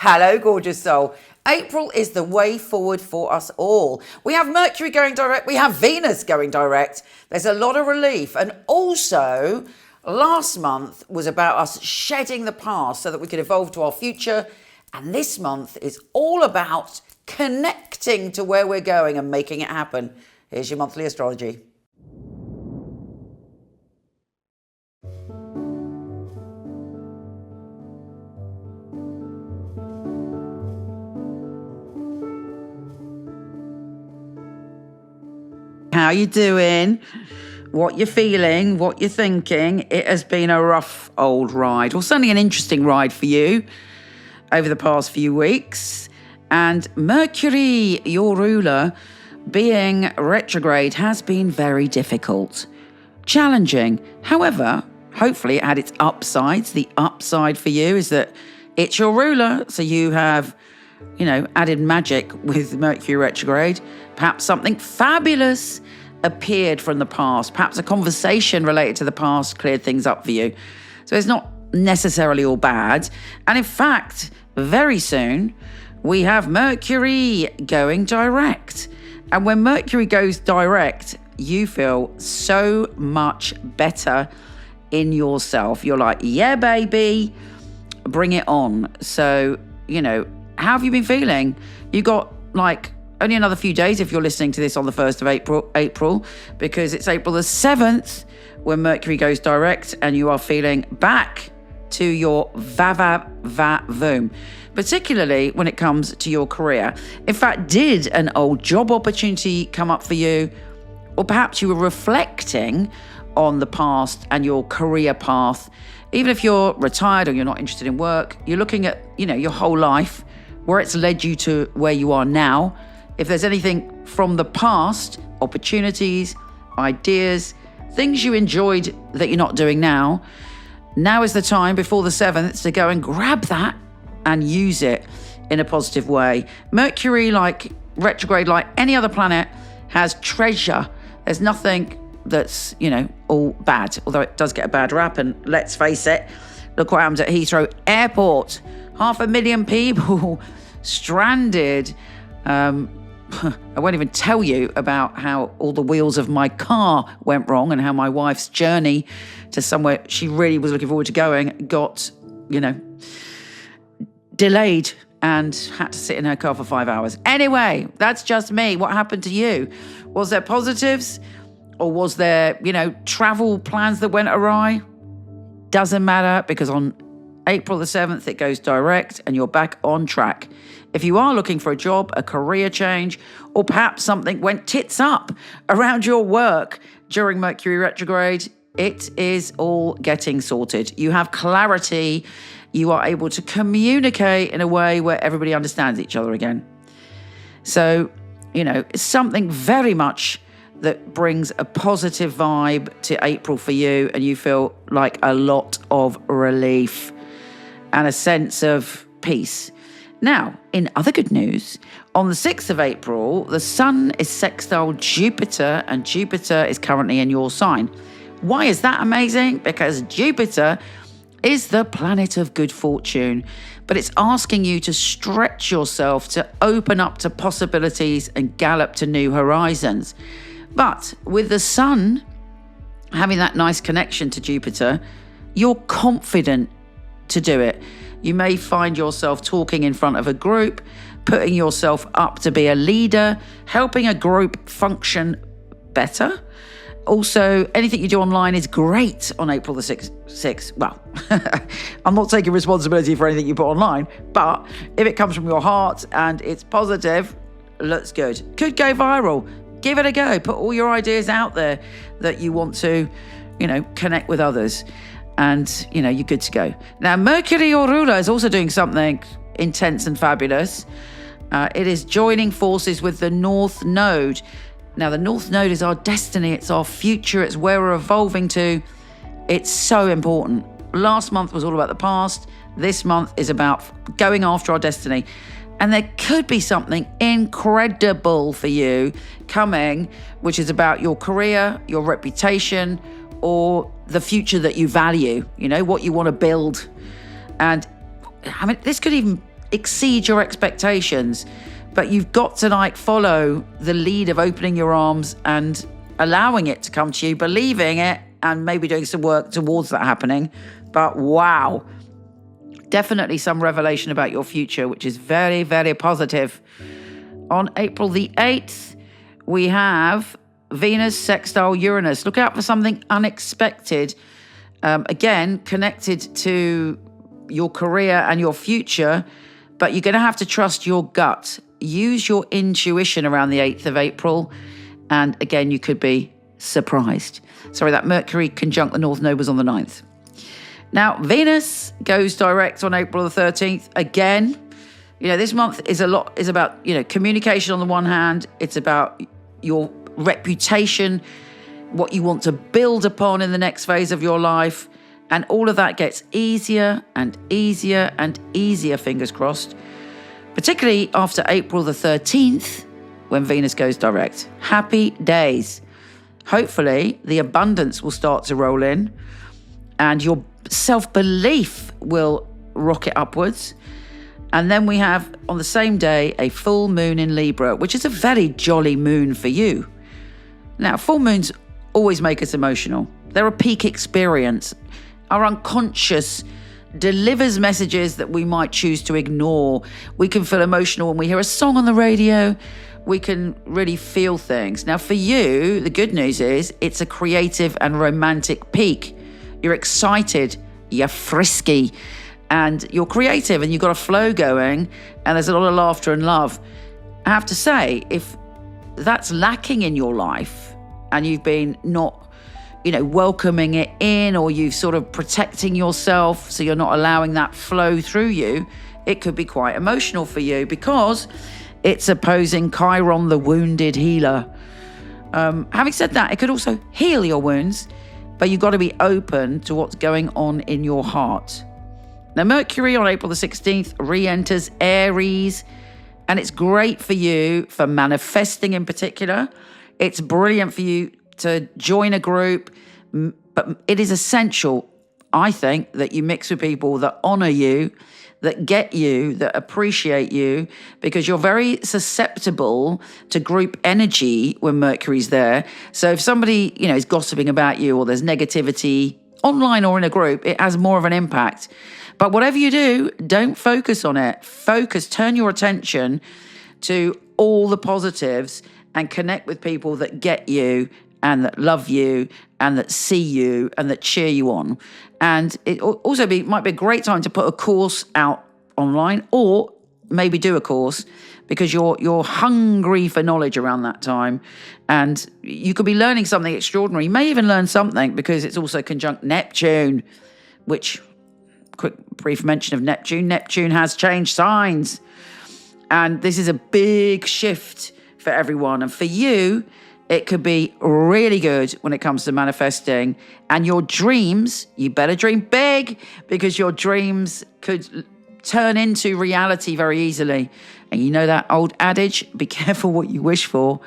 Hello, gorgeous soul. April is the way forward for us all. We have Mercury going direct. We have Venus going direct. There's a lot of relief. And also, last month was about us shedding the past so that we could evolve to our future. And this month is all about connecting to where we're going and making it happen. Here's your monthly astrology. How you doing? What you're feeling? What you're thinking? It has been a rough old ride, or certainly an interesting ride for you over the past few weeks. And Mercury, your ruler, being retrograde has been very difficult, challenging. However, hopefully it had its upsides. The upside for you is that it's your ruler, so you have, added magic with Mercury retrograde. Perhaps something fabulous appeared from the past. Perhaps a conversation related to the past cleared things up for you. So it's not necessarily all bad. And in fact, very soon, we have Mercury going direct. And when Mercury goes direct, you feel so much better in yourself. You're like, yeah, baby, bring it on. So, how have you been feeling? You got only another few days if you're listening to this on the 1st of April, because it's April the 7th when Mercury goes direct and you are feeling back to your va-va-va-voom, particularly when it comes to your career. In fact, did an old job opportunity come up for you? Or perhaps you were reflecting on the past and your career path. Even if you're retired or you're not interested in work, you're looking at, your whole life, where it's led you to where you are now. If there's anything from the past, opportunities, ideas, things you enjoyed that you're not doing now is the time before the 7th to go and grab that and use it in a positive way. Mercury, like retrograde, like any other planet, has treasure. There's nothing that's, all bad, although it does get a bad rap. And let's face it, look what happened at Heathrow Airport. 500,000 people stranded. I won't even tell you about how all the wheels of my car went wrong and how my wife's journey to somewhere she really was looking forward to going got, delayed and had to sit in her car for 5 hours. Anyway, that's just me. What happened to you? Was there positives, or was there, travel plans that went awry? Doesn't matter, because on April the 7th, it goes direct and you're back on track. If you are looking for a job, a career change, or perhaps something went tits up around your work during Mercury retrograde, it is all getting sorted. You have clarity. You are able to communicate in a way where everybody understands each other again. So, it's something very much that brings a positive vibe to April for you, and you feel like a lot of relief and a sense of peace. Now, in other good news, on the 6th of April, the Sun is sextile Jupiter, and Jupiter is currently in your sign. Why is that amazing? Because Jupiter is the planet of good fortune, but it's asking you to stretch yourself, to open up to possibilities and gallop to new horizons. But with the Sun having that nice connection to Jupiter, you're confident to do it. You may find yourself talking in front of a group, putting yourself up to be a leader, helping a group function better. Also, anything you do online is great on April the 6th. Well, I'm not taking responsibility for anything you put online, but if it comes from your heart and it's positive, looks good. Could go viral. Give it a go. Put all your ideas out there that you want to, connect with others. And, you're good to go. Now, Mercury, your ruler, is also doing something intense and fabulous. It is joining forces with the North Node. Now, the North Node is our destiny. It's our future. It's where we're evolving to. It's so important. Last month was all about the past. This month is about going after our destiny. And there could be something incredible for you coming, which is about your career, your reputation, or the future that you value, what you want to build. And this could even exceed your expectations. But you've got to like follow the lead of opening your arms and allowing it to come to you, believing it, and maybe doing some work towards that happening. But wow, definitely some revelation about your future, which is very, very positive. On April the 8th, we have Venus sextile Uranus. Look out for something unexpected. Again, connected to your career and your future, but you're going to have to trust your gut. Use your intuition around the 8th of April. And again, you could be surprised. Sorry, that Mercury conjunct the North Node was on the 9th. Now, Venus goes direct on April the 13th. Again, this month is about, communication on the one hand. It's about your reputation, what you want to build upon in the next phase of your life. And all of that gets easier and easier and easier, fingers crossed, particularly after April the 13th, when Venus goes direct. Happy days. Hopefully, the abundance will start to roll in and your self-belief will rocket upwards. And then we have, on the same day, a full moon in Libra, which is a very jolly moon for you. Now, full moons always make us emotional. They're a peak experience. Our unconscious delivers messages that we might choose to ignore. We can feel emotional when we hear a song on the radio. We can really feel things. Now, for you, the good news is it's a creative and romantic peak. You're excited, you're frisky, and you're creative, and you've got a flow going, and there's a lot of laughter and love. I have to say, if that's lacking in your life and you've been not welcoming it in, or you've sort of protecting yourself so you're not allowing that flow through you, it could be quite emotional for you because it's opposing Chiron, the wounded healer. Having said that, it could also heal your wounds, but you've got to be open to what's going on in your heart. Now, Mercury on April the 16th re-enters Aries, and it's great for you for manifesting in particular. It's brilliant for you to join a group, but it is essential, I think, that you mix with people that honor you, that get you, that appreciate you, because you're very susceptible to group energy when Mercury's there. So if somebody, is gossiping about you, or there's negativity online or in a group, it has more of an impact. But whatever you do, don't focus on it. Turn your attention to all the positives and connect with people that get you and that love you and that see you and that cheer you on. And it also might be a great time to put a course out online, or maybe do a course, because you're hungry for knowledge around that time. And you could be learning something extraordinary. You may even learn something because it's also conjunct Neptune, which, quick brief mention of Neptune. Neptune has changed signs. And this is a big shift for everyone. And for you, it could be really good when it comes to manifesting. And your dreams, you better dream big, because your dreams could turn into reality very easily. And you know that old adage, be careful what you wish for,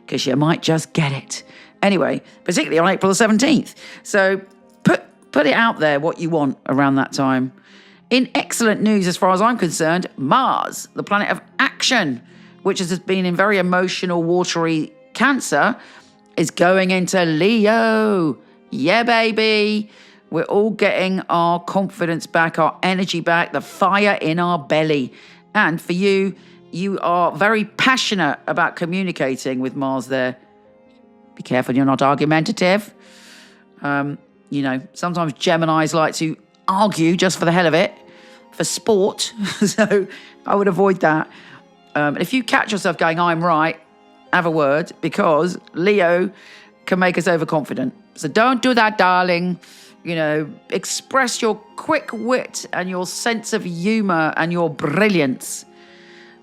because you might just get it. Anyway, particularly on April the 17th. So put it out there what you want around that time. In excellent news, as far as I'm concerned, Mars, the planet of action, which has been in very emotional, watery Cancer, is going into Leo. Yeah, baby. We're all getting our confidence back, our energy back, the fire in our belly. And for you, you are very passionate about communicating with Mars there. Be careful you're not argumentative. Sometimes Geminis like to argue just for the hell of it, for sport. So I would avoid that. And if you catch yourself going, I'm right, have a word, because Leo can make us overconfident. So don't do that, darling. Express your quick wit and your sense of humor and your brilliance.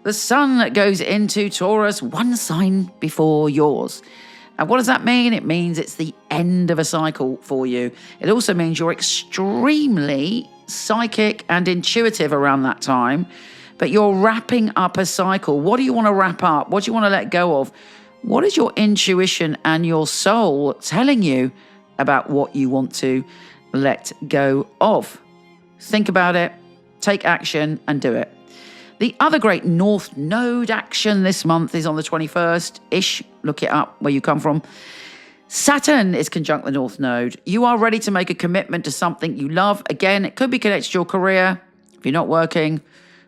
The sun goes into Taurus, one sign before yours. And what does that mean? It means it's the end of a cycle for you. It also means you're extremely psychic and intuitive around that time, but you're wrapping up a cycle. What do you want to wrap up? What do you want to let go of? What is your intuition and your soul telling you about what you want to let go of? Think about it, take action, and do it. The other great North Node action this month is on the 21st-ish. Look it up where you come from. Saturn is conjunct the North Node. You are ready to make a commitment to something you love. Again, it could be connected to your career, if you're not working,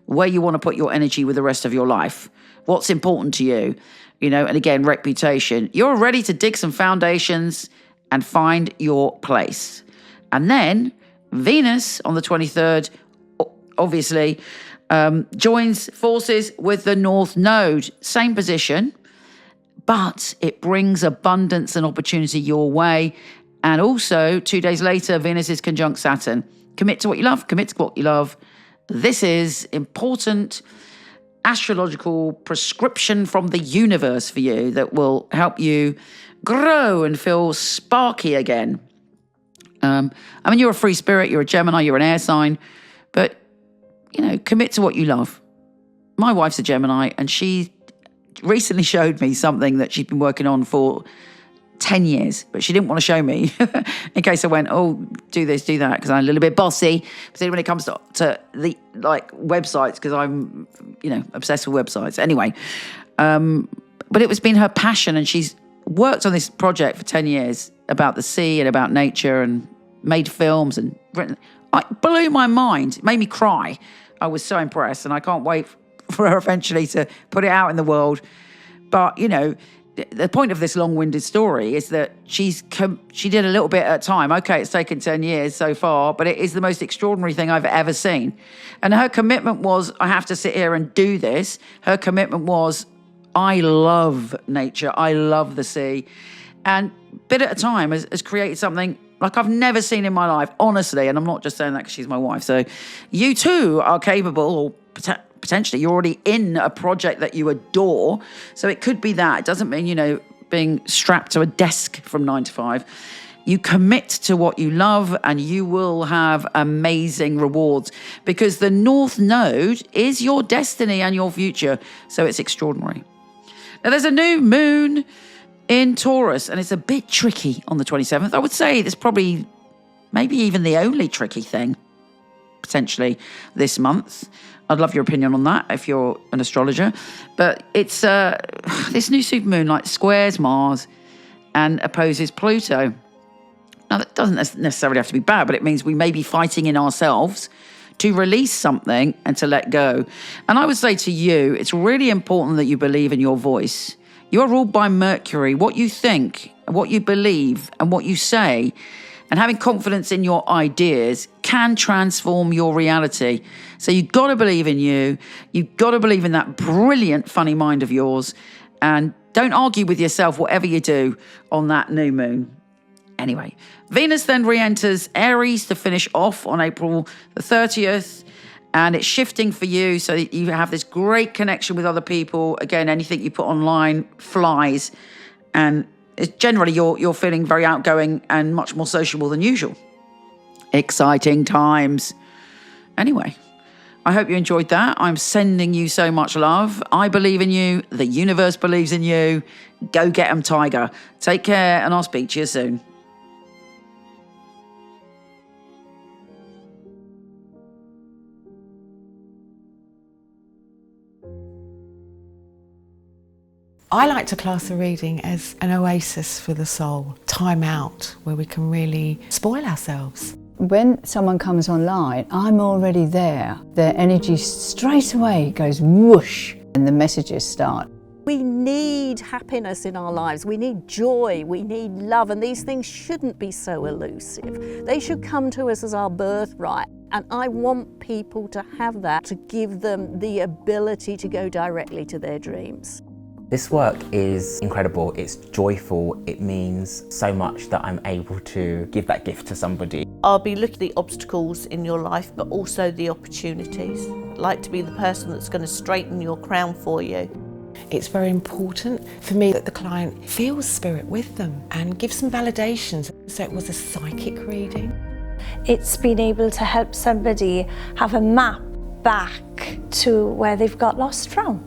where you want to put your energy with the rest of your life. What's important to you, and again, reputation. You're ready to dig some foundations and find your place. And then Venus on the 23rd, obviously, joins forces with the North Node. Same position, but it brings abundance and opportunity your way. And also, 2 days later, Venus is conjunct Saturn. Commit to what you love. Commit to what you love. This is important astrological prescription from the universe for you that will help you grow and feel sparky again. You're a free spirit, you're a Gemini, you're an air sign, but, commit to what you love. My wife's a Gemini, and she recently showed me something that she'd been working on for 10 years, but she didn't want to show me in case I went, oh, do this, do that, because I'm a little bit bossy, particularly when it comes to the websites, because I'm, obsessed with websites. Anyway, but it was been her passion, and she's worked on this project for 10 years about the sea and about nature and made films and written. It blew my mind. It made me cry. I was so impressed, and I can't wait for her eventually to put it out in the world. But, the point of this long-winded story is that she did a little bit at a time. Okay, it's taken 10 years so far, but it is the most extraordinary thing I've ever seen. And her commitment was, I have to sit here and do this. Her commitment was, I love nature. I love the sea. And bit at a time has created something like I've never seen in my life, honestly. And I'm not just saying that because she's my wife. So you too are capable, or potentially you're already in a project that you adore. So it could be that. It doesn't mean, being strapped to a desk from 9 to 5. You commit to what you love, and you will have amazing rewards, because the North Node is your destiny and your future. So it's extraordinary. Now, there's a new moon in Taurus, and it's a bit tricky on the 27th. I would say it's probably maybe even the only tricky thing, potentially, this month. I'd love your opinion on that if you're an astrologer. But it's this new supermoon squares Mars and opposes Pluto. Now, that doesn't necessarily have to be bad, but it means we may be fighting in ourselves to release something and to let go. And I would say to you, it's really important that you believe in your voice. You're ruled by Mercury. What you think, what you believe, and what you say, and having confidence in your ideas can transform your reality. So you've got to believe in you. You've got to believe in that brilliant, funny mind of yours. And don't argue with yourself, whatever you do on that new moon. Anyway, Venus then re-enters Aries to finish off on April the 30th. And it's shifting for you so that you have this great connection with other people. Again, anything you put online flies. And generally, you're feeling very outgoing and much more sociable than usual. Exciting times. Anyway, I hope you enjoyed that. I'm sending you so much love. I believe in you. The universe believes in you. Go get 'em, Tiger. Take care, and I'll speak to you soon. I like to class a reading as an oasis for the soul, time out where we can really spoil ourselves. When someone comes online, I'm already there. Their energy straight away goes whoosh, and the messages start. We need happiness in our lives, we need joy, we need love, and these things shouldn't be so elusive. They should come to us as our birthright. And I want people to have that, to give them the ability to go directly to their dreams. This work is incredible, it's joyful, it means so much that I'm able to give that gift to somebody. I'll be looking at the obstacles in your life, but also the opportunities. I'd like to be the person that's going to straighten your crown for you. It's very important for me that the client feels spirit with them and gives some validations. So it was a psychic reading. It's been able to help somebody have a map back to where they've got lost from.